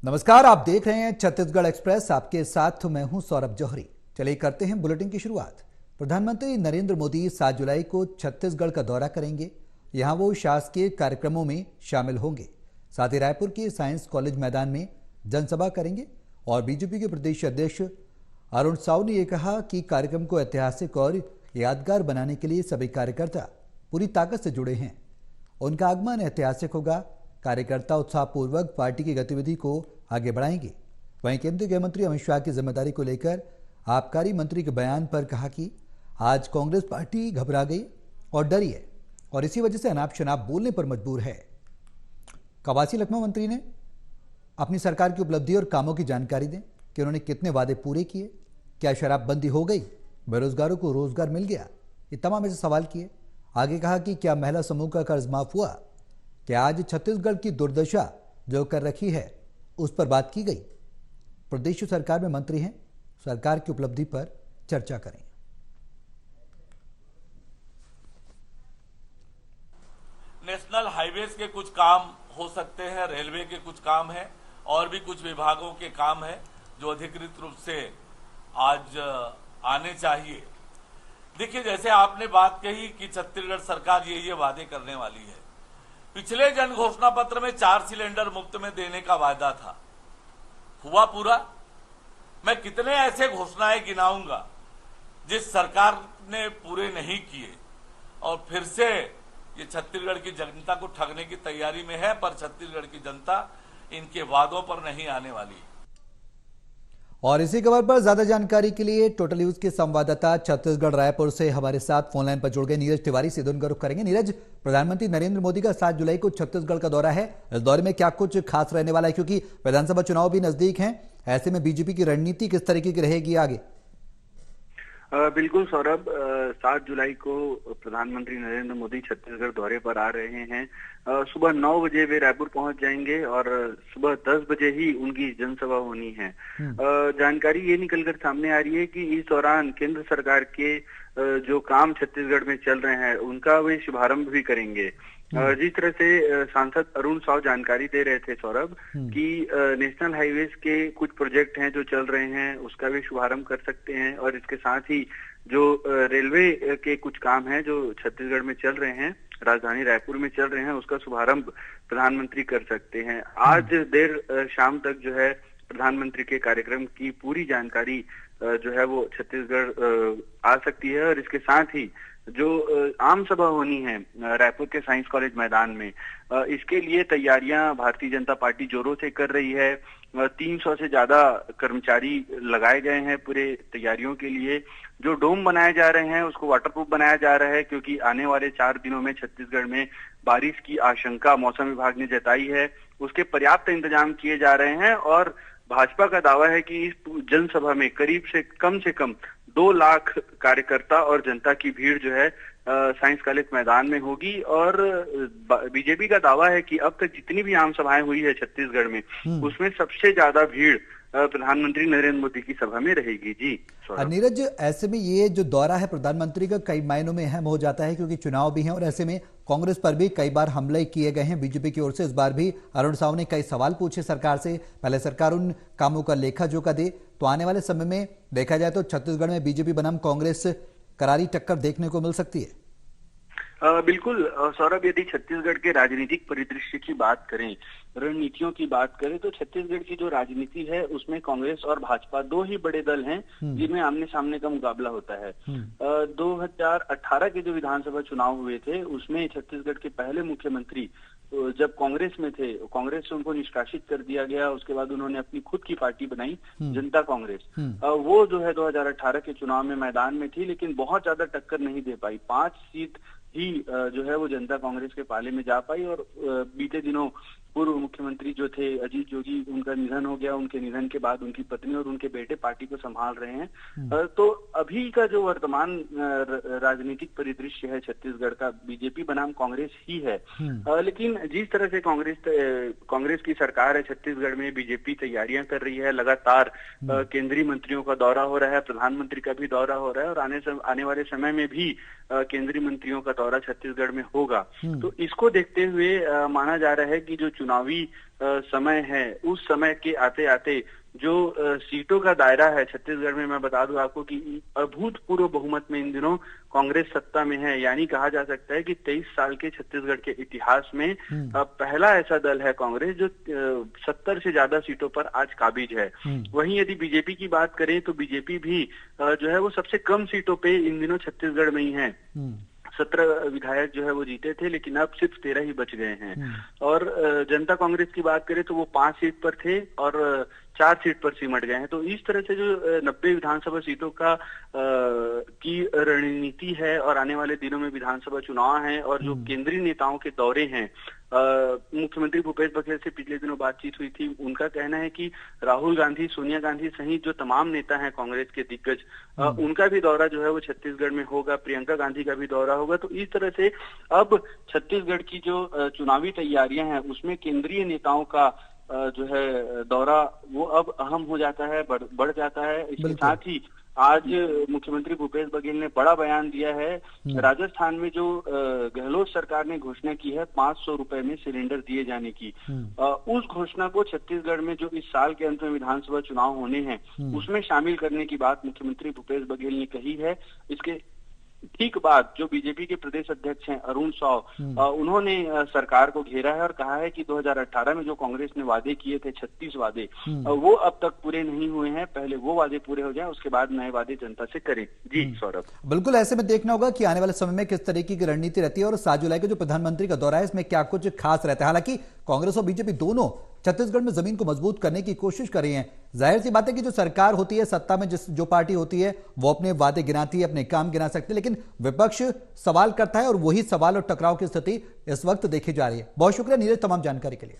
नमस्कार, आप देख रहे हैं छत्तीसगढ़ एक्सप्रेस। आपके साथ मैं हूं सौरभ जौहरी। चलिए करते हैं बुलेटिन की शुरुआत। प्रधानमंत्री नरेंद्र मोदी 7 जुलाई को छत्तीसगढ़ का दौरा करेंगे। यहां वो शासकीय कार्यक्रमों में शामिल होंगे। साथ ही रायपुर के साइंस कॉलेज मैदान में जनसभा करेंगे। और बीजेपी के प्रदेश अध्यक्ष अरुण साव ने यह कहा कि कार्यक्रम को ऐतिहासिक और यादगार बनाने के लिए सभी कार्यकर्ता पूरी ताकत से जुड़े हैं। उनका आगमन ऐतिहासिक होगा। कार्यकर्ता उत्साहपूर्वक पार्टी की गतिविधि को आगे बढ़ाएंगे। वहीं केंद्रीय गृह मंत्री अमित शाह की जिम्मेदारी को लेकर आबकारी मंत्री के बयान पर कहा कि आज कांग्रेस पार्टी घबरा गई और डरी है और इसी वजह से अनाप शनाप बोलने पर मजबूर है। कवासी लखनऊ मंत्री ने अपनी सरकार की उपलब्धि और कामों की जानकारी दें कि उन्होंने कितने वादे पूरे किए, क्या शराबबंदी हो गई, बेरोजगारों को रोजगार मिल गया, ये तमाम ऐसे सवाल किए। आगे कहा कि क्या महिला समूह का कर्ज माफ हुआ, क्या आज छत्तीसगढ़ की दुर्दशा जो कर रखी है उस पर बात की गई। प्रदेश सरकार में मंत्री हैं, सरकार की उपलब्धि पर चर्चा करें। नेशनल हाईवेज के कुछ काम हो सकते हैं, रेलवे के कुछ काम है और भी कुछ विभागों के काम है जो अधिकृत रूप से आज आने चाहिए। देखिए, जैसे आपने बात कही कि छत्तीसगढ़ सरकार ये वादे करने वाली है। पिछले जन घोषणा पत्र में 4 सिलेंडर मुफ्त में देने का वादा था, हुआ पूरा? मैं कितने ऐसे घोषणाएं गिनाऊंगा जिस सरकार ने पूरे नहीं किए और फिर से ये छत्तीसगढ़ की जनता को ठगने की तैयारी में है, पर छत्तीसगढ़ की जनता इनके वादों पर नहीं आने वाली। और इसी खबर पर ज्यादा जानकारी के लिए टोटल न्यूज के संवाददाता छत्तीसगढ़ रायपुर से हमारे साथ फोनलाइन पर जुड़ गए नीरज तिवारी। सीधे उनका रुख करेंगे। नीरज, प्रधानमंत्री नरेंद्र मोदी का 7 जुलाई को छत्तीसगढ़ का दौरा है। इस दौरे में क्या कुछ खास रहने वाला है, क्योंकि विधानसभा चुनाव भी नजदीक हैं, ऐसे में बीजेपी की रणनीति किस तरीके की रहेगी आगे? बिल्कुल सौरभ, 7 जुलाई को प्रधानमंत्री नरेंद्र मोदी छत्तीसगढ़ दौरे पर आ रहे हैं। सुबह 9 बजे वे रायपुर पहुंच जाएंगे और सुबह 10 बजे ही उनकी जनसभा होनी है। जानकारी ये निकलकर सामने आ रही है कि इस दौरान केंद्र सरकार के जो काम छत्तीसगढ़ में चल रहे हैं उनका वे शुभारंभ भी करेंगे। जिस तरह से सांसद अरुण साव जानकारी दे रहे थे सौरभ कि नेशनल हाईवेज के कुछ प्रोजेक्ट हैं जो चल रहे हैं, उसका भी शुभारंभ कर सकते हैं और इसके साथ ही जो रेलवे के कुछ काम हैं जो छत्तीसगढ़ में चल रहे हैं, राजधानी रायपुर में चल रहे हैं, उसका शुभारंभ प्रधानमंत्री कर सकते हैं। आज देर शाम तक जो है प्रधानमंत्री के कार्यक्रम की पूरी जानकारी जो है वो छत्तीसगढ़ आ सकती है और इसके साथ ही जो आम सभा होनी है रायपुर के साइंस कॉलेज मैदान में, इसके लिए तैयारियां भारतीय जनता पार्टी जोरों से कर रही है। 300 से ज्यादा कर्मचारी लगाए गए हैं पूरे तैयारियों के लिए। जो डोम बनाए जा रहे हैं उसको वाटरप्रूफ बनाया जा रहा है, क्योंकि आने वाले 4 दिनों में छत्तीसगढ़ में बारिश की आशंका मौसम विभाग ने जताई है। उसके पर्याप्त इंतजाम किए जा रहे हैं और भाजपा का दावा है कि इस जनसभा में करीब से कम 2 लाख कार्यकर्ता और जनता की भीड़ जो है साइंस कॉलेज मैदान में होगी। और बीजेपी का दावा है कि अब तक जितनी भी आम सभाएं हुई है छत्तीसगढ़ में उसमें सबसे ज्यादा भीड़ प्रधानमंत्री नरेंद्र मोदी की सभा में रहेगी। जी नीरज, ऐसे में ये जो दौरा है प्रधानमंत्री का कई मायनों में अहम हो जाता है, क्योंकि चुनाव भी हैं और ऐसे में कांग्रेस पर भी कई बार हमले किए गए हैं बीजेपी की ओर से। इस बार भी अरुण साव ने कई सवाल पूछे सरकार से। पहले सरकार उन कामों का लेखा जोखा दे, तो आने वाले समय में देखा जाए तो छत्तीसगढ़ में बीजेपी बनाम कांग्रेस करारी टक्कर देखने को मिल सकती है। बिल्कुल सौरभ, यदि छत्तीसगढ़ के राजनीतिक परिदृश्य की बात करें, रणनीतियों की बात करें, तो छत्तीसगढ़ की जो राजनीति है उसमें कांग्रेस और भाजपा 2 ही बड़े दल हैं जिनमें आमने सामने का मुकाबला होता है। 2018 के जो विधानसभा चुनाव हुए थे उसमें छत्तीसगढ़ के पहले मुख्यमंत्री जब कांग्रेस में थे, कांग्रेस से उनको निष्कासित कर दिया गया। उसके बाद उन्होंने अपनी खुद की पार्टी बनाई, जनता कांग्रेस। वो जो है 2018 के चुनाव में मैदान में थी, लेकिन बहुत ज्यादा टक्कर नहीं दे पाई। 5 सीट ही जो है वो जनता कांग्रेस के पाले में जा पाई। और बीते दिनों पूर्व मुख्यमंत्री जो थे अजीत जोगी, उनका निधन हो गया। उनके निधन के बाद उनकी पत्नी और उनके बेटे पार्टी को संभाल रहे हैं। तो अभी का जो वर्तमान राजनीतिक परिदृश्य है छत्तीसगढ़ का, बीजेपी बनाम कांग्रेस ही है। लेकिन जिस तरह से कांग्रेस की सरकार है छत्तीसगढ़ में, बीजेपी तैयारियां कर रही है, लगातार केंद्रीय मंत्रियों का दौरा हो रहा है, प्रधानमंत्री का भी दौरा हो रहा है और आने वाले समय में भी केंद्रीय मंत्रियों का दौरा छत्तीसगढ़ में होगा। तो इसको देखते हुए माना जा रहा है कि जो चुनावी समय है, उस समय के आते आते जो सीटों का दायरा है छत्तीसगढ़ में, मैं बता दूं आपको कि अभूतपूर्व बहुमत में इन दिनों कांग्रेस सत्ता में है। यानी कहा जा सकता है कि 23 साल के छत्तीसगढ़ के इतिहास में पहला ऐसा दल है कांग्रेस जो 70 से ज्यादा सीटों पर आज काबिज है। वहीं यदि बीजेपी की बात करें तो बीजेपी भी जो है वो सबसे कम सीटों पे इन दिनों छत्तीसगढ़ में ही है। 17 विधायक जो है वो जीते थे, लेकिन अब सिर्फ 13 ही बच गए हैं। और जनता कांग्रेस की बात करें तो वो 5 सीट पर थे और 4 सीट पर सिमट गए हैं। तो इस तरह से जो 90 विधानसभा सीटों का की रणनीति है और आने वाले दिनों में विधानसभा चुनाव है और जो केंद्रीय नेताओं के दौरे हैं, मुख्यमंत्री भूपेश बघेल से पिछले दिनों बातचीत हुई थी। उनका कहना है कि राहुल गांधी, सोनिया गांधी सहित जो तमाम नेता हैं कांग्रेस के दिग्गज, उनका भी दौरा जो है वो छत्तीसगढ़ में होगा, प्रियंका गांधी का भी दौरा होगा। तो इस तरह से अब छत्तीसगढ़ की जो चुनावी तैयारियां हैं उसमें केंद्रीय नेताओं का जो है दौरा वो अब अहम हो जाता है, बढ़ जाता है। इसके साथ ही आज मुख्यमंत्री भूपेश बघेल ने बड़ा बयान दिया है। राजस्थान में जो गहलोत सरकार ने घोषणा की है 500 रुपए में सिलेंडर दिए जाने की, उस घोषणा को छत्तीसगढ़ में जो इस साल के अंत में विधानसभा चुनाव होने हैं उसमें शामिल करने की बात मुख्यमंत्री भूपेश बघेल ने कही है। इसके ठीक बाद जो बीजेपी के प्रदेश अध्यक्ष हैं अरुण साव, उन्होंने सरकार को घेरा है और कहा है कि 2018 में जो कांग्रेस ने वादे किए थे 36 वादे, वो अब तक पूरे नहीं हुए हैं। पहले वो वादे पूरे हो जाएं, उसके बाद नए वादे जनता से करें। जी सौरभ, बिल्कुल ऐसे में देखना होगा कि आने वाले समय में किस तरीके की रणनीति रहती है और 7 जुलाई का जो प्रधानमंत्री का दौरा है इसमें क्या कुछ खास रहता है। हालांकि कांग्रेस और बीजेपी दोनों छत्तीसगढ़ में जमीन को मजबूत करने की कोशिश कर रही हैं। जाहिर सी बात है कि जो सरकार होती है, सत्ता में जो पार्टी होती है, वो अपने वादे गिनाती है, अपने काम गिना सकती है, लेकिन विपक्ष सवाल करता है और वही सवाल और टकराव की स्थिति इस वक्त देखी जा रही है। बहुत शुक्रिया नीरज तमाम जानकारी के लिए।